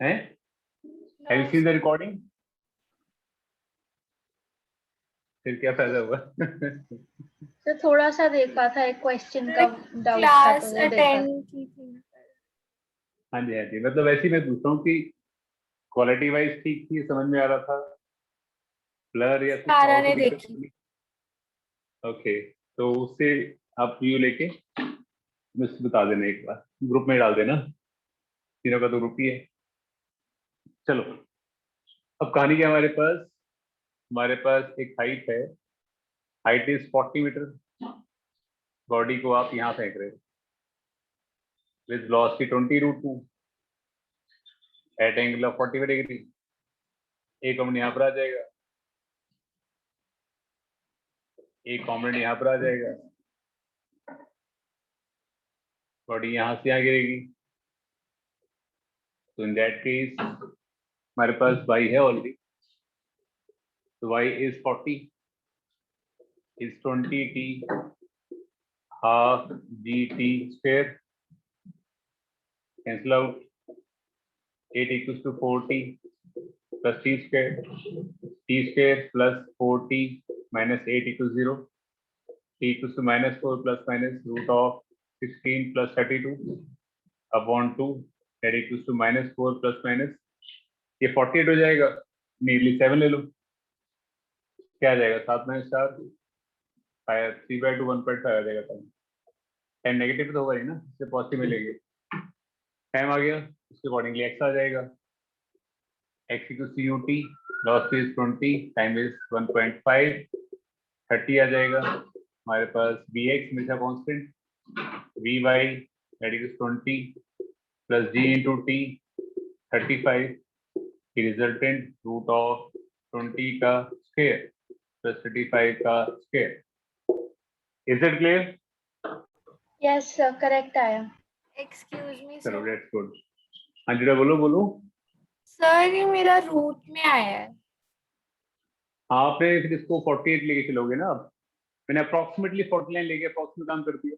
हैं? Have you seen the recording? फिर क्या फायदा हुआ? तो थोड़ा सा देखा था, एक क्वेश्चन का डाउट था क्लास तो वो देखा। अटेंड की थी। हाँ जी हाँ जी, मतलब वैसे ही मैं पूछ रहा हूँ कि क्वालिटी वाइज ठीक थी, समझ में आ रहा था, ब्लर या कुछ सारा और ने कोई दिक्कत देखी। नहीं? ओके, तो उससे आप व्यू लेके मुझे बता देना, एक बार ग्रुप में डाल देना, तीनों का तो ग्रुप ही है। चलो, अब कहानी क्या हमारे पास एक हाइट है, हाइट इज 40 मीटर। बॉडी को आप यहाँ फेंक रहे हो with velocity 20√2 at angle of 45 degree. एक कॉम्पोनेंट यहाँ पर आ जाएगा, एक कॉम्पोनेंट यहाँ पर आ जाएगा, बॉडी यहाँ से यहाँ गिरेगी। तो इन दैट केस हमारे पास y है ऑलरेडी, तो y is 40 is 20t half gt square, cancel out, 8 equals to 4t plus t square plus 4t minus 8 equals 0, t equals to -4 plus minus root of 16 plus 32 upon 2 that equals to -4 plus minus, ये 48 हो जाएगा, nearly 7 ले लो, क्या आ जाएगा 7 minus 4, 3/2 1.5 आ जाएगा। Time negative तो होगा ही ना, इससे पॉजिटिव में लेंगे, टाइम आ गया, उसके अकॉर्डिंगली x आ जाएगा, x equals to ut, loss is 20, time is 1.5, 30 आ जाएगा। हमारे पास bx हमेशा constant, vy that is 20 plus g into t 35 की रिजल्टेंट रूट ऑफ 20 का स्क्वायर प्लस 35 का square. Is it clear? Yes sir, correct आया। एक्सक्यूज मी चलो सर। That's good. हाँ जी बोलो। सर ये मेरा रूट में आया है। आपने फिर इसको 48 लेके चलोगे ना, अब मैंने अप्रोक्सीमेटली 49 लेके अप्रोक्सीमेट काम कर दिया।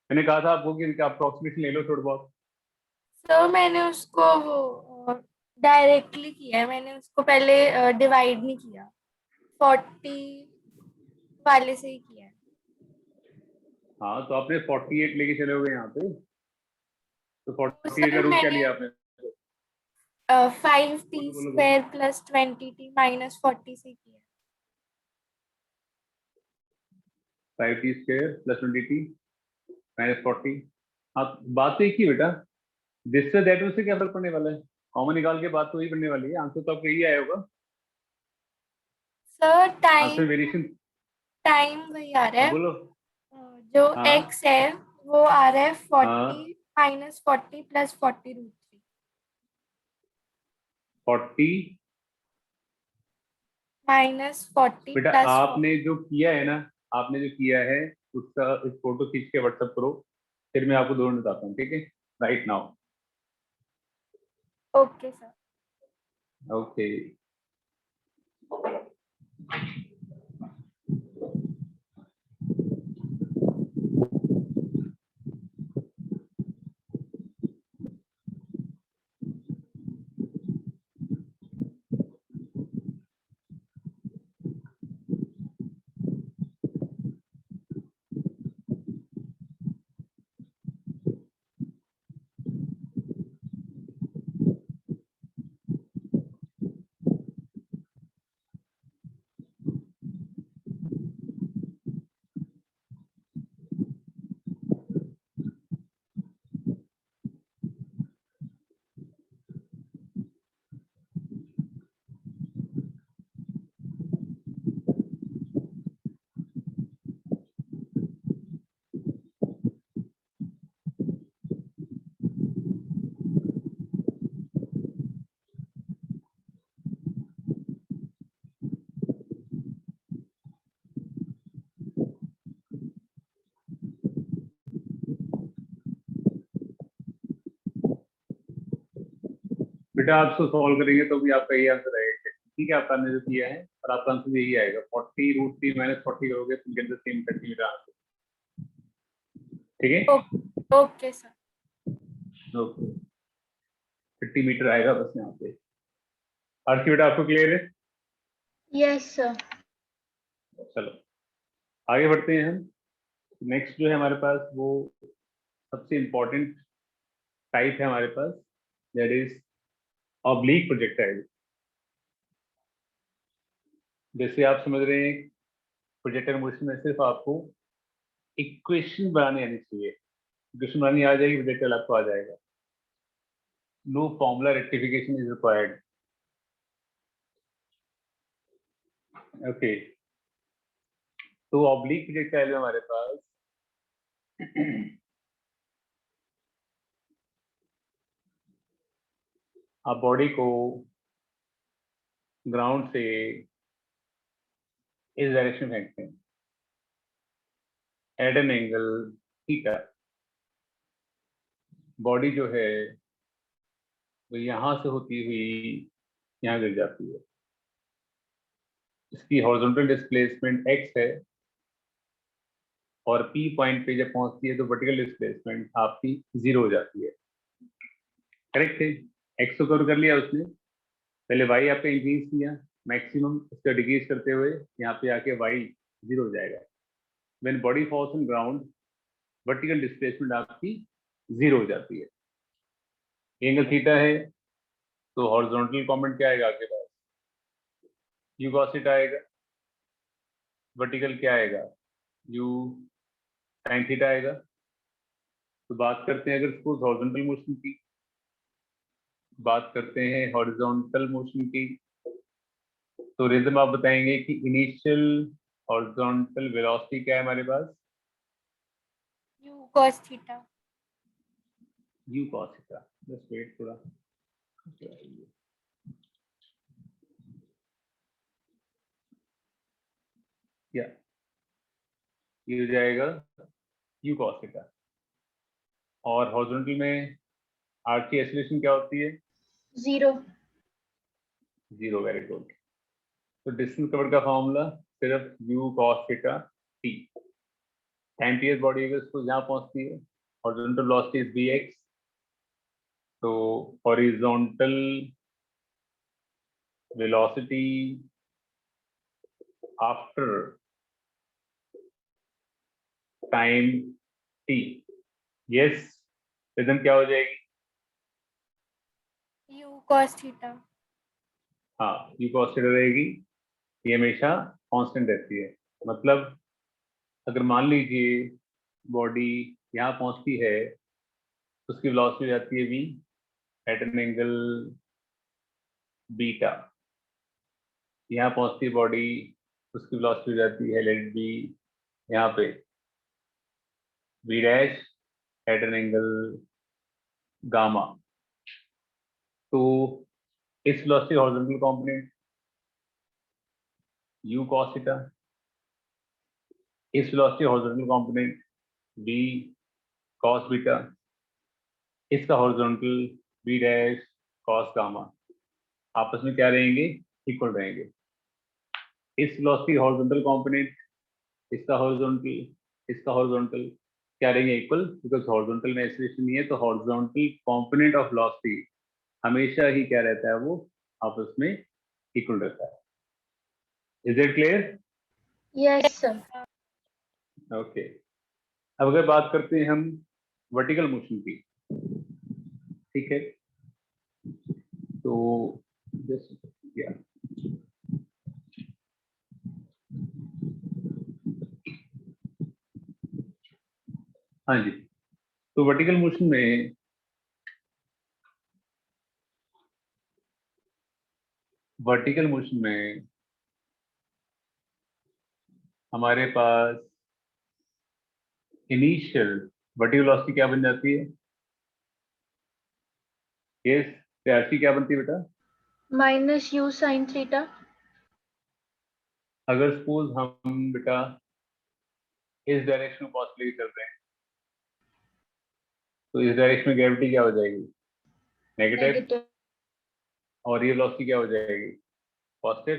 मैंने कहा था आपको कि अप्रोक्सीमेटली ले लो थोड़ा बहुत। सर मैंने उसको वो डायरेक्टली किया है, मैंने उसको पहले डिवाइड नहीं किया, 40 वाले से ही किया है। हाँ तो आपने 48 लेके चलोगे यहाँ पे, तो 48 का सर रूट क्या मैंने लिया आपने? 5t बोलो। स्क्वायर प्लस 20t माइनस 40 से किया है। 5t square plus 20t minus 40। हाँ बात तो एक ही बेटा, दिस से दैट से क्या फर्क पड़ने वाला है, कॉमन निकाल के बात तो वही बनने वाली है, आंसर तो आपका यही आया होगा। सर आंसर वेरिएशन टाइम वही आ रहा है, बोलो। जो हाँ x है वो आ रहा है 40 हाँ, माइनस 40 प्लस 40 रूट 3 40। माइनस 40 बेटा प्लस 40। आपने जो किया है ना, आपने जो किया है उसका एक फोटो खींच के व्हाट्सएप करो, फिर मैं आपको दोनों बताता हूँ, ठीक है? Right now. Okay sir. Okay. बेटा आप इसको सॉल्व करेंगे तो भी आपका ये आंसर आएगा, ठीक है? आपका ने जो किया है और आपका आंसर यही आएगा, 40√3 माइनस 40 करोगे तो गेट द सेम 30 मेरा आंसर, ठीक है? Okay sir. ओके। 50 मीटर आएगा बस यहाँ पे। आरती बेटा आपको क्लियर है? Yes sir. चलो आगे बढ़ते हैं हम। नेक्स्ट जो है हमारे पास वो सबसे इम्पोर्टेंट टाइप है हमारे पास, दैट इज ऑब्लिक प्रोजेक्टाइल। जैसे आप समझ रहे हैं प्रोजेक्टाइल मोशन में सिर्फ आपको इक्वेशन बनानी आनी चाहिए, इक्वेशन बनानी आ जाएगी प्रोजेक्टाइल आपको आ जाएगा। No formula rectification is required. Okay, तो ऑब्लिक प्रोजेक्टाइल में हमारे पास आप बॉडी को ग्राउंड से इस डायरेक्शन में फेंकते हैं at an angle theta. Body जो है वो यहां से होती हुई यहाँ गिर जाती है। इसकी हॉरिजॉन्टल डिस्प्लेसमेंट x है और P पॉइंट पे जब पहुंचती है तो वर्टिकल डिस्प्लेसमेंट आपकी 0 हो जाती है। करेक्ट है? x को कवर कर लिया उसने, पहले y आपका इंक्रीज किया मैक्सिमम, उसका डिक्रीज करते हुए यहाँ पे आके y 0 हो जाएगा। When body falls on ground vertical displacement आपकी 0 हो जाती है। एंगल थीटा है तो हॉरिजॉन्टल कॉम्पोनेंट क्या आएगा आपके पास? u cos थीटा आएगा। वर्टिकल क्या आएगा? u sin थीटा आएगा। तो बात करते हैं अगर सपोज हॉरिजॉन्टल मोशन की, बात करते हैं हॉरिजॉन्टल मोशन की, तो रिदम आप बताएंगे कि इनिशियल हॉरिजॉन्टल वेलोसिटी क्या है हमारे पास? u cos theta. u cos theta. Just wait थोड़ा, या ये हो जाएगा u cos थीटा। और हॉरिजॉन्टल में आर की एक्सीलरेशन क्या होती है? 0। 0। Very good. तो डिस्टेंस कवर का फॉर्मूला सिर्फ u cos थीटा t। एम्पियर बॉडी अगर इसको जहाँ पहुंचती है, हॉरिजॉन्टल वेलोसिटी इज bx, तो horizontal velocity after time t, yes, रिदम क्या हो जाएगी? u cos theta. हाँ, u cos थीटा रहेगी। ये हमेशा कांस्टेंट रहती है। मतलब अगर मान लीजिए बॉडी यहाँ पहुंचती है तो उसकी वेलोसिटी हो जाती है v at an angle beta. यहाँ पहुंचती है बॉडी, उसकी वेलोसिटी हो जाती है लेट बी यहाँ पे v dash at an angle gamma. तो इस velocity horizontal component u cos theta, इस velocity horizontal component v cos beta, इसका horizontal v dash cos gamma, आपस में क्या रहेंगे? इक्वल रहेंगे। इस वेलोसिटी हॉरिजॉन्टल कंपोनेंट, इसका हॉरिजॉन्टल, इसका हॉरिजॉन्टल क्या रहेंगे? इक्वल, बिकॉज हॉरिजॉन्टल में एक्सीलरेशन नहीं है तो हॉरिजॉन्टल कंपोनेंट ऑफ वेलोसिटी हमेशा ही क्या रहता है? वो आपस में इक्वल रहता है। Is it clear? Yes sir. Okay, अब अगर बात करते हैं हम वर्टिकल मोशन की, ठीक है, तो जस्ट या हाँ जी, तो वर्टिकल मोशन में हमारे पास इनिशियल वर्टिकल वेलोसिटी क्या बन जाती है? यस, आरसी क्या बनती है बेटा? -u sin theta. अगर सपोज हम बेटा इस डायरेक्शन में पॉसिबल कर रहे हैं तो इस डायरेक्शन में ग्रेविटी क्या हो जाएगी? नेगेटिव। नेगेटिव। और ये वेलोसिटी क्या हो जाएगी? Positive.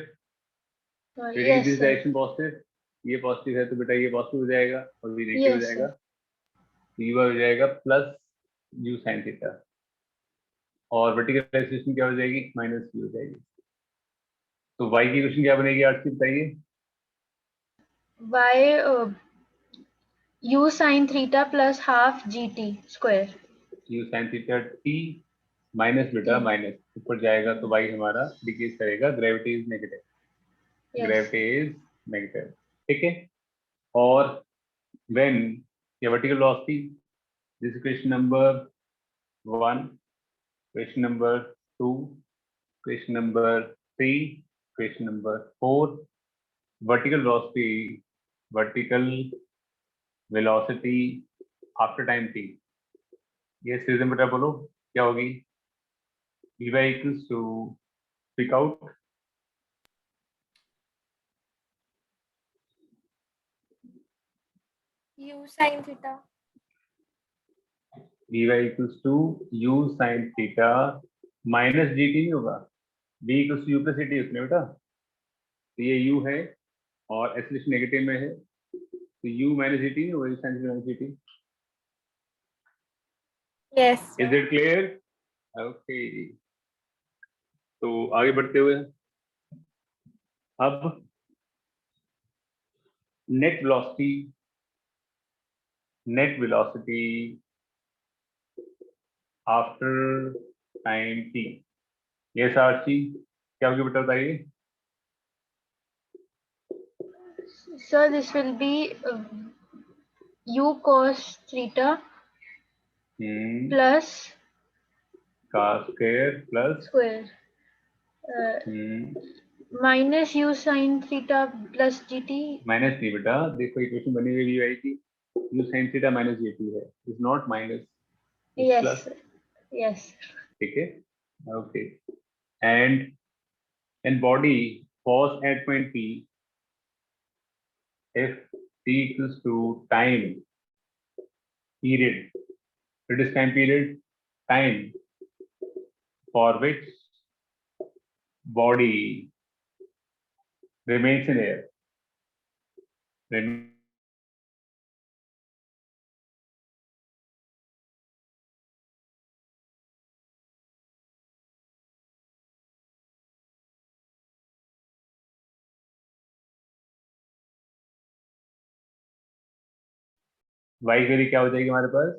Reading yes this sir. Direction positive, ये पॉजिटिव है तो बेटा ये पॉजिटिव हो जाएगा और ये नेगेटिव हो यस जाएगा, सर। तो ये हो जाएगा प्लस u sin थीटा। और वर्टिकल एक्सेलरेशन क्या हो जाएगी, माइनस v हो जाएगी। तो y की इक्वेशन क्या बनेगी आरती बताइए। y u sin theta plus half gt square u sin theta t minus बेटा t माइनस ऊपर जाएगा तो y हमारा डिक्रीज करेगा, gravity is negative, yes gravity is negative, ठीक है। और व्हेन ये vertical velocity, this equation number 1, question number 2, question number 3, question number 4, vertical velocity after time t, ये सीजन बेटा बोलो क्या होगी, vy equals to speak out. u sin theta vy equals to u sin theta minus gt नहीं होगा, v equals to u plus gt उसमें बेटा, तो ये u है और एक्सेलरेशन नेगेटिव में है तो u माइनस gt नहीं होगा, u sin theta minus gt। yes is it clear? Okay, तो आगे बढ़ते हुए अब net velocity after time t, yes Aarti क्या होगी बेटा बताइए। so this will be u cos theta plus cos square plus square minus u sin theta plus gt minus नहीं बेटा, देखो इक्वेशन बनी हुई है की u sin theta minus gt है, is not minus, yes plus, yes ठीक है। Okay, and body pause at point p if t equals to time period, it is time period, time for which body remains in air, y की क्या हो जाएगी हमारे पास,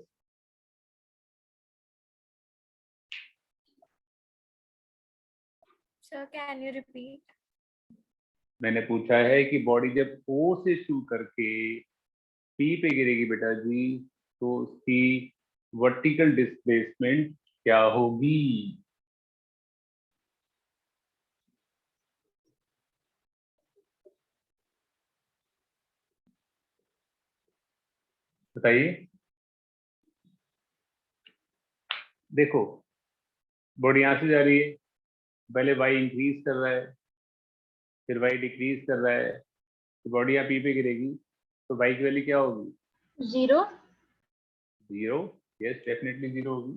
sir can you repeat मैंने पूछा है कि बॉडी जब O से शुरू करके P पे गिरेगी बेटा जी तो उसकी वर्टिकल डिस्प्लेसमेंट क्या होगी, बताइए। देखो बॉडी यहां से जा रही है, पहले y इंक्रीज कर रहा है, फिर y डिक्रीज कर रहा है, तो बॉडी यहाँ P पे गिरेगी तो y की वैल्यू क्या होगी, 0 जीरो, यस डेफिनेटली जीरो होगी,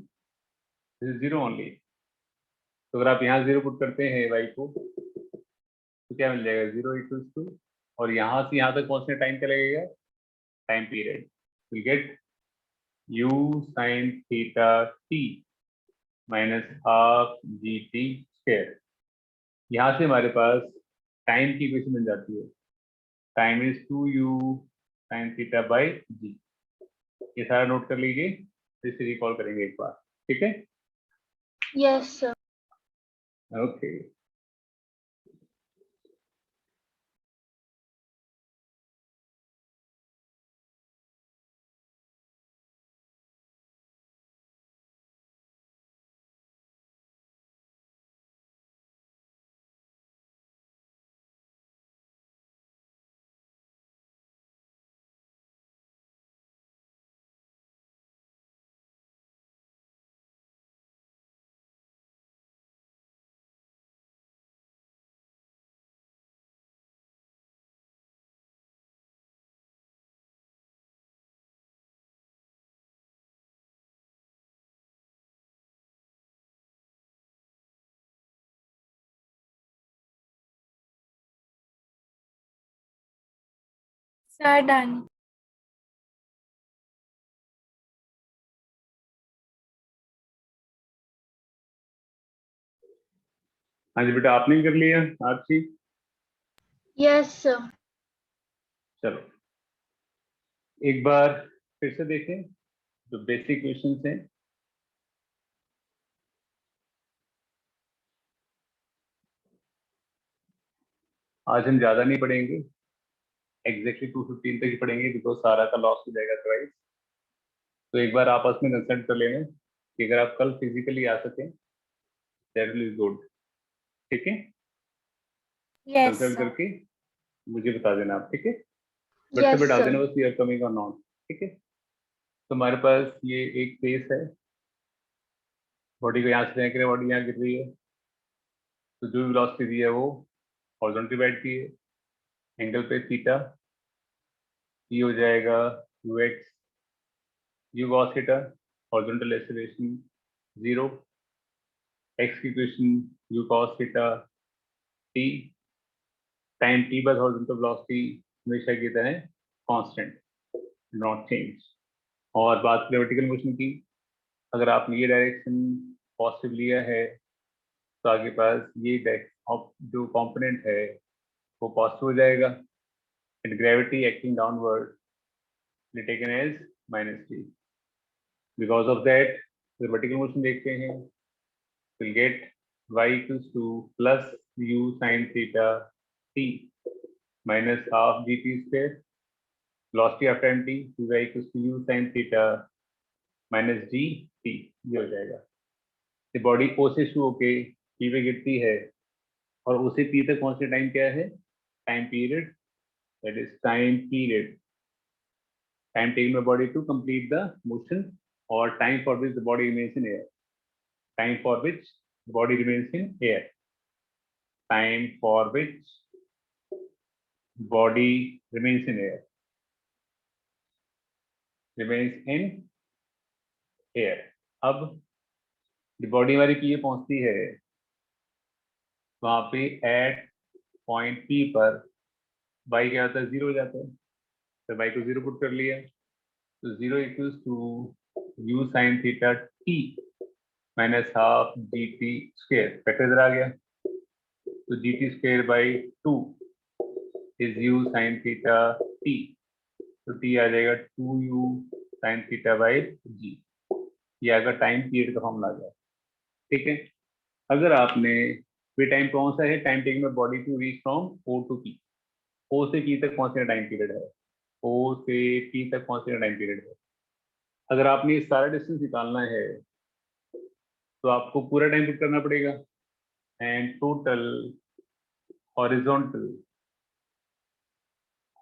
दिस इज जीरो ओनली। तो अगर आप यहाँ जीरो पुट करते हैं y को तो क्या मिल जाएगा, जीरो इक्वल्स टू, और यहाँ से यहाँ तक पहुंचने टाइम क्या लगेगा, time period, will get u sin theta t minus half g t square. यहाँ से हमारे पास टाइम की इक्वेशन बन जाती है, time is 2u sin theta by g. ये सारा नोट कर लीजिए, फिर से रिकॉल करेंगे एक बार, ठीक है। yes sir okay sir done हाँ जी बेटा, आपने भी कर लिया आरसी? Yes sir. चलो एक बार फिर से देखें जो बेसिक क्वेश्चंस हैं। आज हम ज्यादा नहीं पढ़ेंगे, एग्जैक्टली 215 तक ही पढ़ेंगे, बिकॉज सारा का लॉस हो जाएगा अदरवाइज। तो एक बार आपस में कंसल्ट कर लेना कि अगर आप कल फिजिकली आ सकें दैट विल इज गुड। ठीक है, यस कंसल्ट सर। करके मुझे बता देना आप। ठीक है, व्हाट्सएप पे यस डाल सर। देना बस वी आर कमिंग और नॉट। ठीक है, तो हमारे पास ये एक फेस है, बॉडी को यहाँ से फेंक रहे हैं, बॉडी यहाँ गिर रही है, तो जो वेलोसिटी दी है वो हॉरिजॉन्टली बैठ की है, एंगल पे थीटा, ये हो जाएगा u x u cos theta, horizontal acceleration 0, x की equation u cos theta t, time t बाद हॉरिजॉन्टल वेलोसिटी हमेशा की तरह कांस्टेंट, नॉट चेंज। और बात करें वर्टिकल मोशन की, अगर आपने ये डायरेक्शन पॉजिटिव लिया है तो आगे पास ये जो कंपोनेंट है वो पॉजिटिव हो जाएगा, and gravity acting downward will taken as -t. Because of that, the vertical motion देखते हैं, we'll get y equals to plus u sin theta t minus half gt square, velocity after mt y equals to u sin theta minus g t, ये हो जाएगा। ये body O से शुरू होके P पे गिरती है और उसे P तक पहुंचने टाइम क्या है? Time period, that is time period, time taken by body to complete the motion, or time for which the body remains in air. Time for which the body remains in air. Time for which body remains in air. Remains in air. अब body हमारी P पहुंचती है, वहां पे eight point P पर y क्या होता है? 0 हो जाता है, तो y को 0 पुट कर लिया, तो 0 equals to u sin theta t minus half gt square, factor इधर आ गया, तो gt square by 2 is u sin theta t, तो t आ जाएगा 2u sin theta by g। ये अगर टाइम पीरियड का फॉर्मूला आ गया। ठीक है, अगर आपने वे टाइम कौन सा है? Time taking by body to reach from O to P, O से P तक पहुंचने का टाइम पीरियड है, O से P तक पहुंचने का टाइम पीरियड है। अगर आपने ये सारा डिस्टेंस निकालना है तो आपको पूरा टाइम पुट करना पड़ेगा, and total horizontal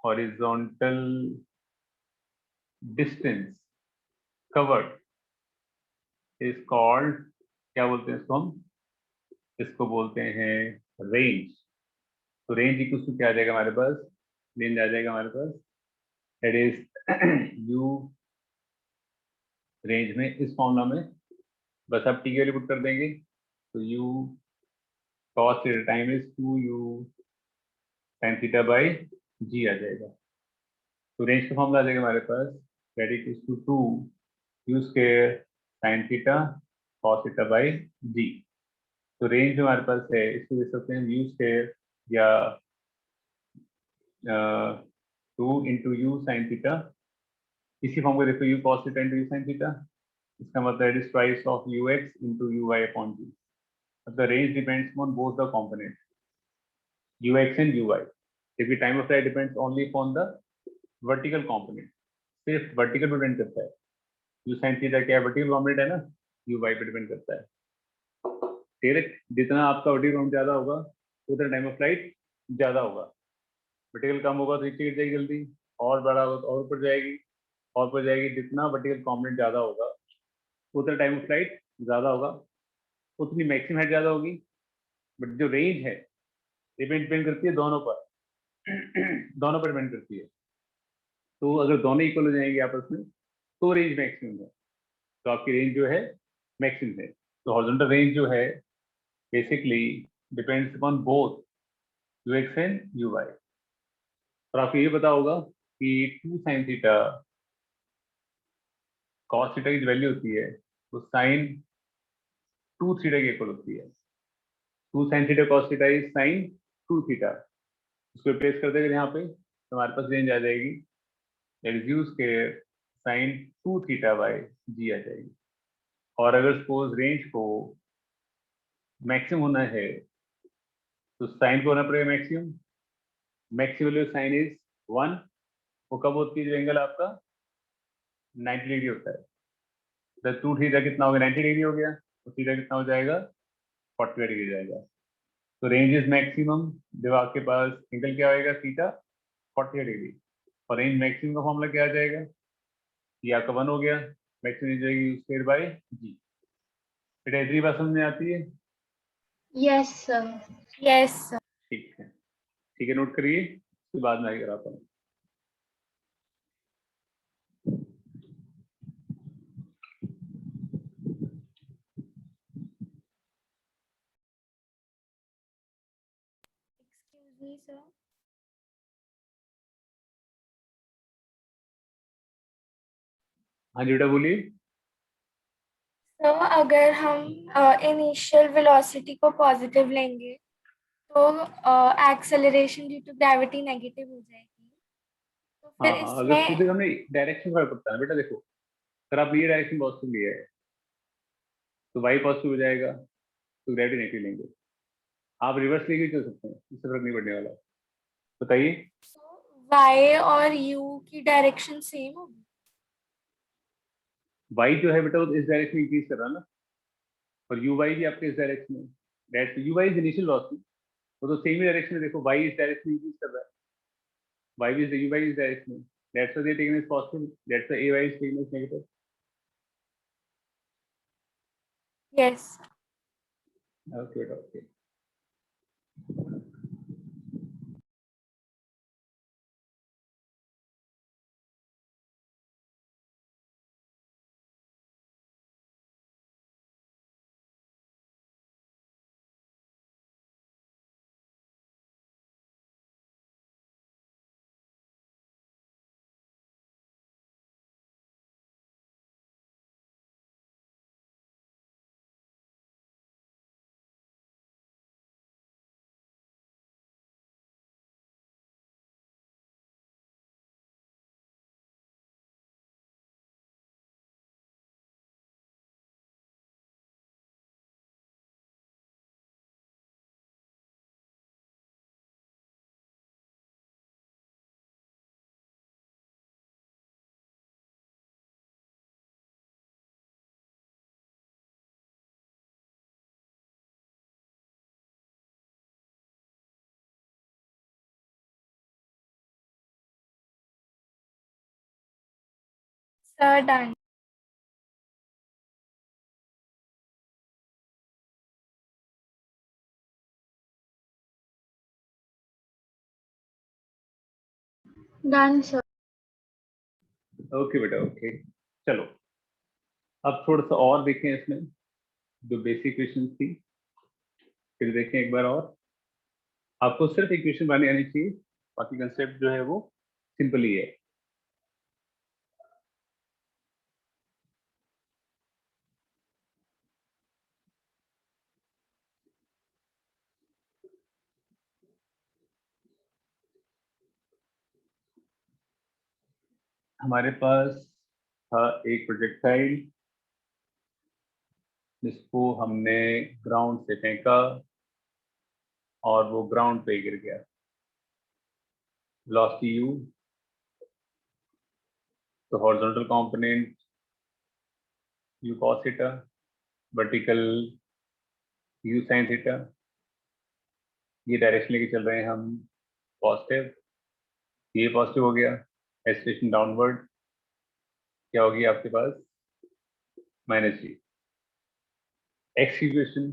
horizontal distance covered is called, क्या बोलते हैं इसको हम? इसको बोलते हैं रेंज। तो रेंज इक्वल टू क्या आ जाएगा हमारे पास? रेंज आ जाएगा हमारे पास, दैट इज यू, रेंज में इस फॉर्मूला में बस आप टी की वैल्यू पुट कर देंगे, तो u cos theta time is 2u sin theta by g आ जाएगा। तो रेंज का फॉर्मूला आ जाएगा हमारे पास, that is to 2u square sin theta cos theta by g. तो रेंज जो हमारे पास है इसको देख सकते हैं u स्क्वायर या 2 इंटू यू साइन थीटा, इसी फॉर्म को देखो, u cos theta into u sine theta, इसका मतलब is twice of ux into u y upon g. The range depends on both the components, ux and uy. If the time of flight depends only upon the vertical component, सिर्फ vertical पे depend करता है, u sin theta क्या है? Vertical component है ना, uy पे depend करता है। डायरेक्ट जितना आपका वर्टिकल कॉम्पोनेंट ज्यादा होगा उतना टाइम ऑफ फ्लाइट ज्यादा होगा, वर्टिकल कम होगा तो नीचे गिर जाएगी जल्दी, और बड़ा होगा तो और ऊपर जाएगी, और ऊपर जाएगी। जितना वर्टिकल कॉम्पोनेंट ज्यादा होगा उतना टाइम ऑफ फ्लाइट ज्यादा होगा, उतनी मैक्सिमम हाइट ज्यादा होगी। बट जो रेंज है डिपेंड करती है दोनों पर, दोनों पर डिपेंड करती है। तो अगर दोनों इक्वल हो जाएंगे आपस में तो रेंज मैक्सिमम है, तो आपकी रेंज जो है मैक्सिमम है। तो हॉरिजॉन्टल रेंज जो है basically depends upon both u x and u y. और आपको ये पता होगा कि 2 साइन थीटा कॉस थीटा की जो वैल्यू होती है वो साइन 2 थीटा के इक्वल होती है। 2 sin theta cos theta is sin 2 theta, उसको रिप्लेस कर देंगे यहाँ पे तो हमारे पास रेंज आ जाएगी that is u square sin 2 theta by g आ जाएगी। और अगर सपोज रेंज को मैक्सिमम होना है तो साइन को होना पड़ेगा maximum, maximum value sine is 1, वो कब होती है जो एंगल आपका 90 डिग्री होता है। तो 2 थीटा कितना हो गया 90 डिग्री हो गया, तो थीटा कितना हो जाएगा 40 डिग्री जाएगा। तो रेंज इज मैक्सिमम जब आपके पास एंगल क्या आएगा थीटा 40 डिग्री, और रेंज मैक्सिमम का फॉर्मूला क्या आ जाएगा, ये आपका 1 हो गया, मैक्सिमम जाएगी u स्क्वायर बाय जी। बेटा इतनी बात समझ में आती है? Yes sir. Yes sir. ठीक है नोट करिए, उसके बाद में आगे कराता हूँ। Excuse me sir. हाँ जी बेटा बोलिए। तो अगर हम इनिशियल वेलोसिटी को पॉजिटिव लेंगे तो acceleration due to gravity negative हो जाएगी, तो फिर हाँ अगर इसमें खुद हमने डायरेक्शन फर्क पड़ता है बेटा, देखो अगर आप ये डायरेक्शन पॉजिटिव लिया है तो वाई पॉजिटिव हो जाएगा, तो ग्रेविटी नेगेटिव लेंगे। आप रिवर्स लेके चल सकते हैं, इससे फर्क नहीं पड़ने वाला। बताइए। y और u की डायरेक्शन सेम होगी। वाई जो है बेटा वो इस डायरेक्शन में इंक्रीज कर रहा है ना, और यू वाई भी आपके इस डायरेक्शन में, that u y is initial velocity, वो तो सेम ही डायरेक्शन में, देखो वाई इस डायरेक्शन में इंक्रीज कर रहा है, y is u y is direction में, that's why they taken is positive, that's why a y is taken is negative. Yes. Okay बेटा okay. Sir done. Done sir. Okay बेटा okay. चलो अब थोड़ा सा और देखें इसमें, जो बेसिक क्वेश्चन थी फिर देखें एक बार और। आपको सिर्फ इक्वेशन बनानी आनी चाहिए, बाकी कंसेप्ट जो है वो सिंपल ही है। हमारे पास था एक प्रोजेक्टाइल जिसको हमने ग्राउंड से फेंका और वो ग्राउंड पे गिर गया, वेलोसिटी u, तो horizontal component u cos theta, vertical u sin theta, ये डायरेक्शन लेके चल रहे हैं हम पॉजिटिव, ये पॉजिटिव हो गया, एक्सेलरेशन डाउनवर्ड क्या होगी आपके पास माइनस जी। एक्स की equation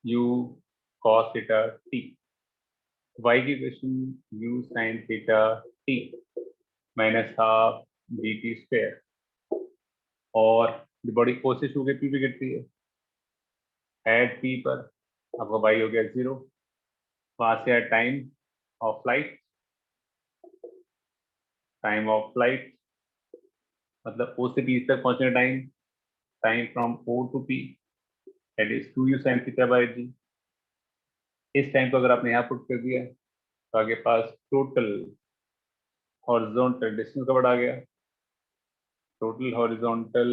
u cos theta t, y की equation u sin theta t minus half d t square, और बॉडी कोशिश होकर पी पे गिरती है, एट पी पर आपका y हो गया 0, वहां से time of flight, time of flight मतलब ओ से पी तक पहुंचने time, time from O to P that is 2u sin theta by g. इस टाइम को अगर आपने यहाँ पुट कर दिया तो आगे पास टोटल हॉरिजॉन्टल डिस्टेंस कवर्ड आ गया, टोटल हॉरिजॉन्टल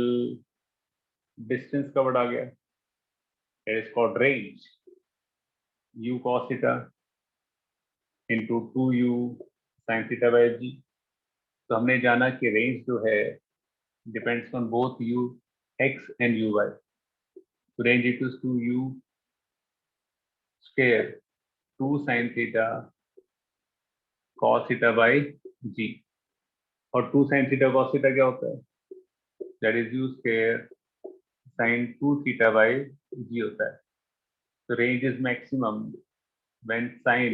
डिस्टेंस कवर्ड आ गया, it is called range u cos theta into 2u sin theta by g। तो हमने जाना कि रेंज जो है depends on both u x and u y। तो range equals to u square 2 sin theta cos theta by g। और 2 sin theta cos theta क्या होता है? That is u square sin 2 theta by g होता है। तो range is maximum when sin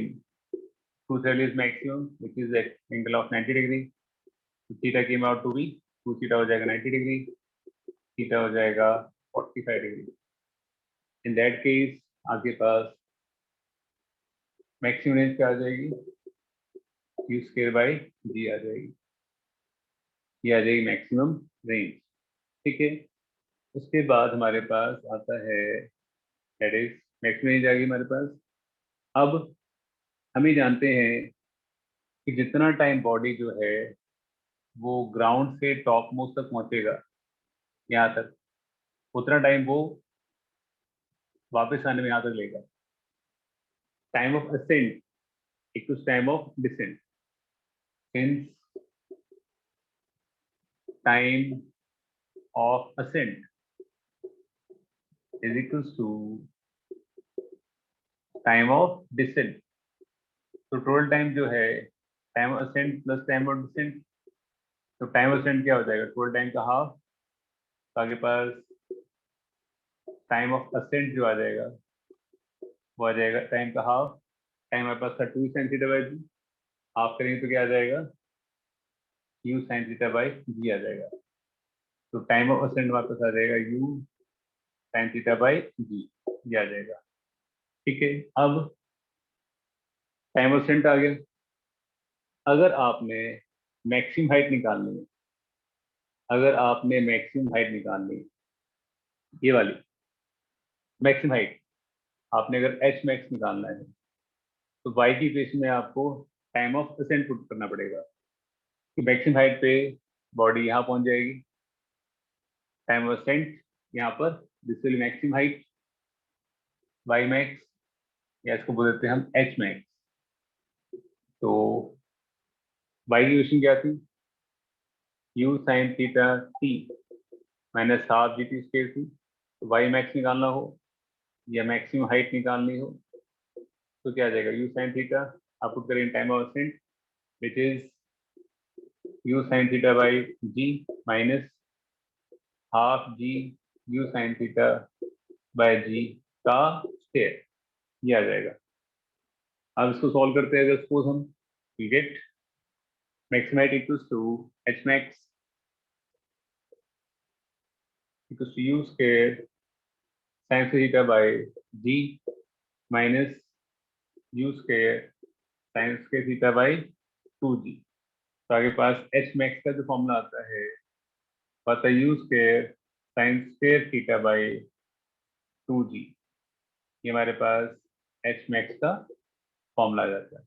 2 theta is maximum which is at angle of 90 degree। तो theta came out to be 2 theta हो जाएगा 90 degree, theta हो जाएगा 45 डिग्री। इन दैट केस आपके पास maximum range क्या आ जाएगी? u स्क्वायर बाई जी आ जाएगी, ये आ जाएगी मैक्सिमम रेंज। ठीक है, उसके बाद हमारे पास आता है दैट इज मैक्सिमम रेंज आ गई हमारे पास। अब हम ही जानते हैं कि जितना टाइम बॉडी जो है वो ग्राउंड से टॉप मोस्ट तक पहुंचेगा यहाँ तक, उतना टाइम वो वापस आने में यहाँ तक लेगा। Time of ascent equals time of descent. Hence, time of ascent is equals to time of descent। तो टोटल टाइम जो है time of ascent plus time of descent, तो टाइम ऑफ असेंट क्या हो जाएगा? टोटल टाइम का half. तो आगे पास टाइम ऑफ असेंट जो आ जाएगा वो आ जाएगा टाइम का हाफ। टाइम हमारे पास था 2 sin theta by g, half करेंगे तो क्या आ जाएगा? u sin theta by g आ जाएगा। तो टाइम ऑफ असेंट हमारे पास आ जाएगा u sin theta by g, ये आ जाएगा। ठीक है, अब टाइम ऑफ असेंट आ गया। अगर आपने मैक्सिमम हाइट निकालनी है, अगर आपने मैक्सिमम हाइट निकालनी है, ये वाली मैक्सिमम हाइट, आपने अगर एच मैक्स निकालना है तो वाई की प्लेस में आपको टाइम ऑफ असेंट पुट करना पड़ेगा कि मैक्सिमम हाइट पे बॉडी यहाँ पहुंच जाएगी, टाइम ऑफ असेंट यहाँ पर, this will maximum height y max, या इसको बोल देते हैं हम एच मैक्स। तो वाई की क्वेश्चन क्या थी? U sine theta t minus half g t square थी। तो वाई मैक्स निकालना हो या मैक्सिमम हाइट निकालनी हो तो क्या आ जाएगा? यू साइन थीटा आप पुट करें time of ascent which is u sine theta by g minus half g u sine theta by g का स्क्वायर, ये आ जाएगा। अब इसको सॉल्व करते हैं। अगर सपोज हम get maximum height equals to H max equals to u square sine theta by g minus u square sine square theta by 2g। तो आगे पास एच मैक्स का जो फॉर्मूला आता है पता you square sine square theta by 2g, ये हमारे पास H max का फॉर्मूला आ जाता है।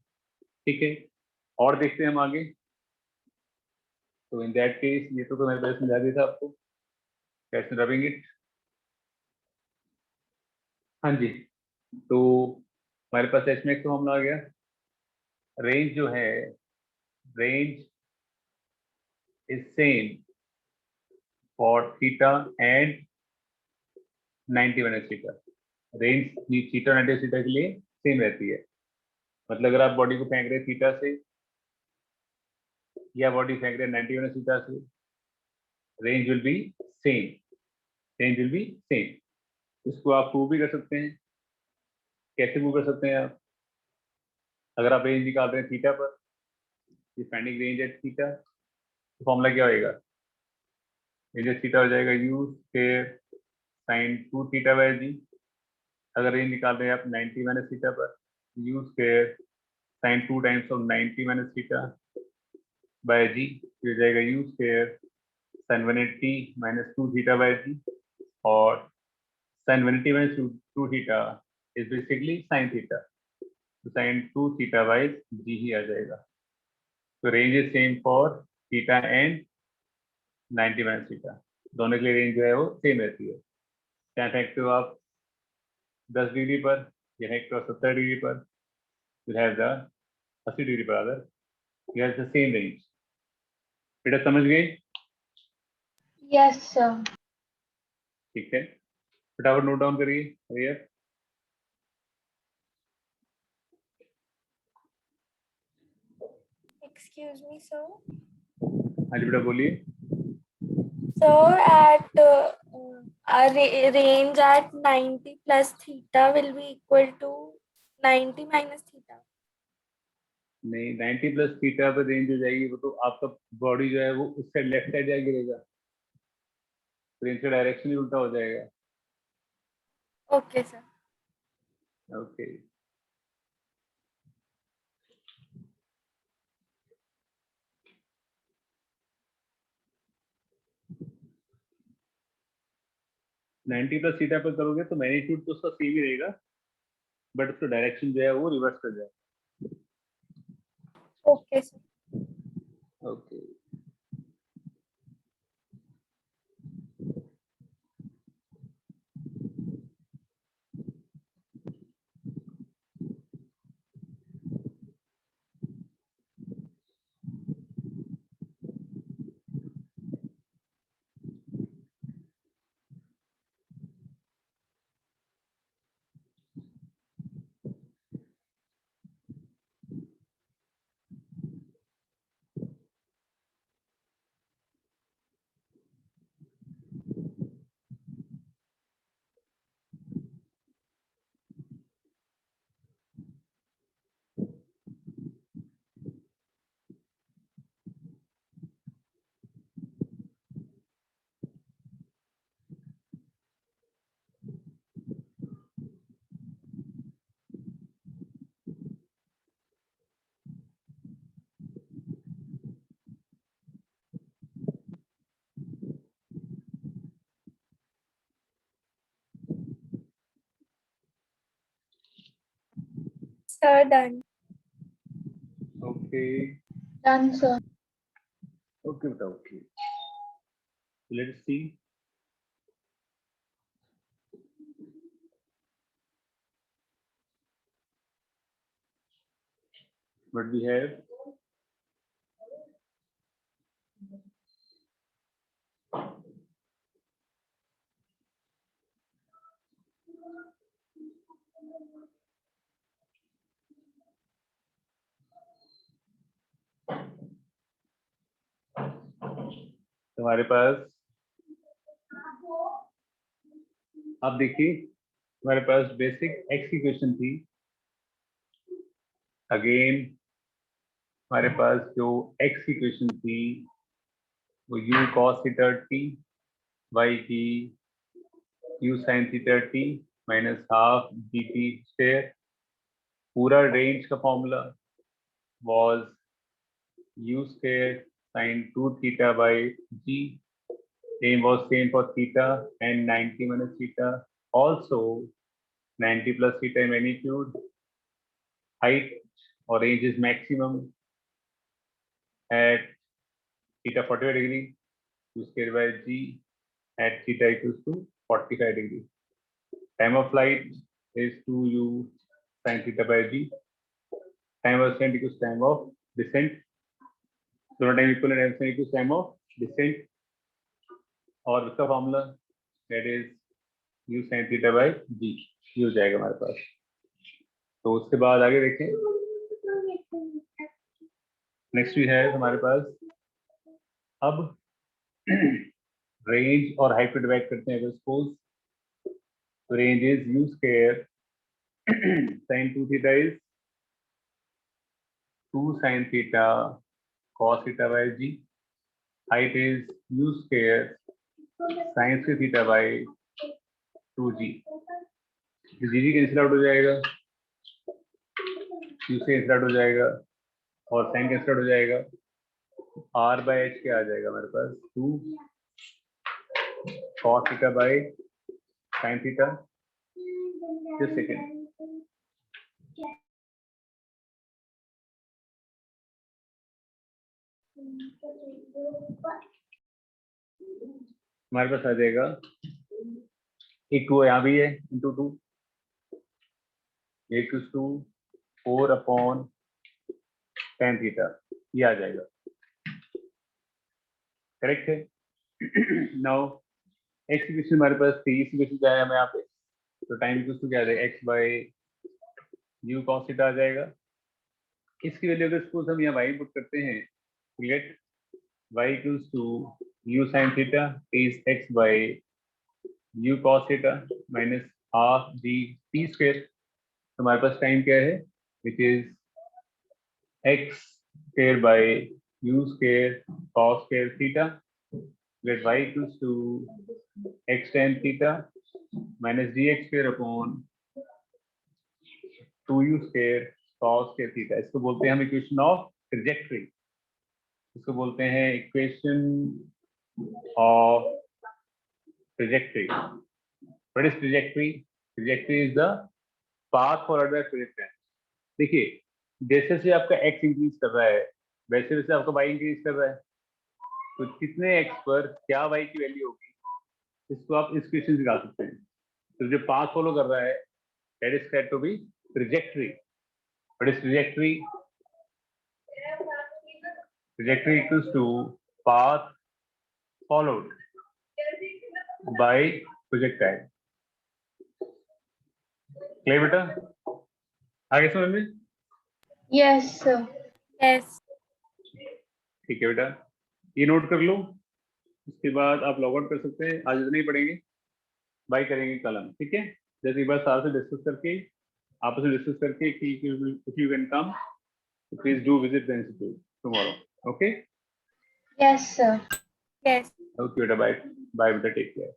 ठीक है, और देखते हैं हम आगे। तो इन दैट केस ये तो मैंने पहले समझा दिया था आपको कैसे रबिंग इट। हाँ जी, तो हमारे पास एच मैक्स का फॉर्मूला आ गया। रेंज जो है, range is same for theta and 90 minus theta. Range theta 90 theta के लिए सेम रहती है। मतलब अगर आप बॉडी को फेंक रहे थीटा से या बॉडी फेंक रहे 90 माइनस थीटा से, range will be same, range will be same. इसको आप प्रूव भी कर सकते हैं। कैसे प्रूव कर सकते हैं आप? अगर आप रेंज निकाल रहे हैं थीटा पर, फाइंडिंग रेंज एट थीटा, तो फॉर्मूला क्या होएगा? रेंज एट थीटा हो जाएगा u square sine 2 theta by g. अगर रेंज निकाल रहे हैं आप 90 माइनस थीटा पर, u square sine 2 times of 90 minus theta by g, हो जाएगा u square sine 180 minus 2 theta by g. और sine 180 minus 2 theta is basically sine theta. तो साइन 2 थीटा बाई जी ही आ जाएगा। तो range is same for theta and 90 minus theta, दोनों के लिए range जो है वो सेम रहती है। क्या फेंकते हो आप 10 डिग्री पर, या फेंकते हो 70 डिग्री पर, you have the 80 डिग्री पर, other you have the same range। बेटा समझ गए? Yes, sir. ठीक है, फटाफट नोट डाउन करिए भैया। Excuse me, sir. हाँ जी बेटा बोलिए। So at range at 90 plus theta will be equal to 90 minus theta. नहीं, 90 प्लस थीटा पर रेंज हो जाएगी, वो तो आपका बॉडी जो है वो उससे लेफ्ट साइड जाके गिरेगा, रेंज का डायरेक्शन ही उल्टा हो जाएगा। Okay, sir. Okay, ninety plus theta पर करोगे तो मैग्नीट्यूड तो उसका सेम ही रहेगा, बट उसका डायरेक्शन जो है वो रिवर्स कर जाएगा। Okay, sir. Okay, Sir, done. Okay, Done, sir. Okay बेटा, okay. Let's see what we have. हमारे पास, आप देखिए, हमारे पास बेसिक एक्स की क्वेश्चन थी। अगेन हमारे पास जो एक्स की क्वेश्चन थी वो u cos theta t, y की u sin theta t minus half dt square. पूरा रेंज का formula was u square sin 2 theta by g. Same was same for theta and 90 minus theta. Also 90 plus theta magnitude. Height or range is maximum at theta 45 degree. U square by g at theta equals to 45 degree. Time of flight is 2u sin theta by g. Time of ascent equals time of descent. दोनों time equal है, time equals time of descent, और उसका formula that is u sin theta by g, ये हो जाएगा हमारे पास। तो उसके बाद आगे देखें, नेक्स्ट भी है हमारे पास। अब रेंज और हाइट को डिवाइड करते हैं। अगर suppose range is u square sin 2 theta is 2 sin theta cos theta by g। Height is u square sin 3 theta by 2g। G cancel out हो जाएगा, u से कैंसिल आउट हो जाएगा और साइन कैंसिल आउट हो जाएगा। r bye h क्या आ जाएगा हमारे पास, 2 cos theta bye sin theta. Just second, हमारे पास आ जाएगा एक 2 यहाँ भी है into 2 equals to 4/tan theta, ये आ जाएगा। करेक्ट है। नाउ एक्स की वैल्यू हमारे पास थी, इसी वैल्यू क्या है हमें यहाँ पे, तो टाइम इक्वल्स टू क्या आ जाएगा, x by u cos theta आ जाएगा। इसकी वैल्यू अगर सपोज हम यहाँ वाई पुट करते हैं, get y equals to u sine theta is x by u cos theta minus half d t square. हमारे पास टाइम क्या है, which is x square by u square cos square theta, let y equals to x tan theta minus dx square upon 2u square cos square theta। इसको बोलते हैं हम equation of trajectory, इसको बोलते हैं equation of trajectory. What is trajectory? Trajectory is the path forward bye projected. देखिए, जैसे से आपका x इंक्रीज कर रहा है वैसे वैसे आपका y इंक्रीज कर रहा है, तो कितने x पर क्या y की वैल्यू होगी, इसको आप इस क्वेश्चन से निकाल सकते हैं। तो जो पाथ फॉलो कर रहा है that is said to be trajectory. What is trajectory? Trajectory equals to path followed by projectile. Clear बेटा? आगे समझ में? Yes, sir. Yes. ठीक है बेटा, ये नोट कर लो, उसके बाद आप लॉग आउट कर सकते हैं। आज इतना ही पढ़ेंगे, बाय करेंगे कल हम, ठीक है। जैसे एक बार सार से डिस्कस करके, आपस में डिस्कस करके कि if you can come, please do visit the institute tomorrow. Okay? Yes, sir. Yes. Okay बेटा, bye. Bye बेटा, take care.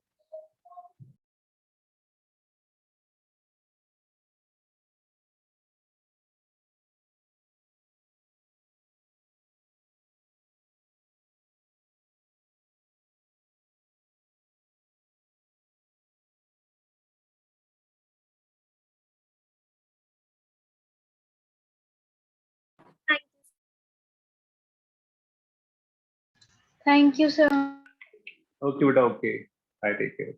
Thank you, sir. Okay बेटा, okay. Bye, take care.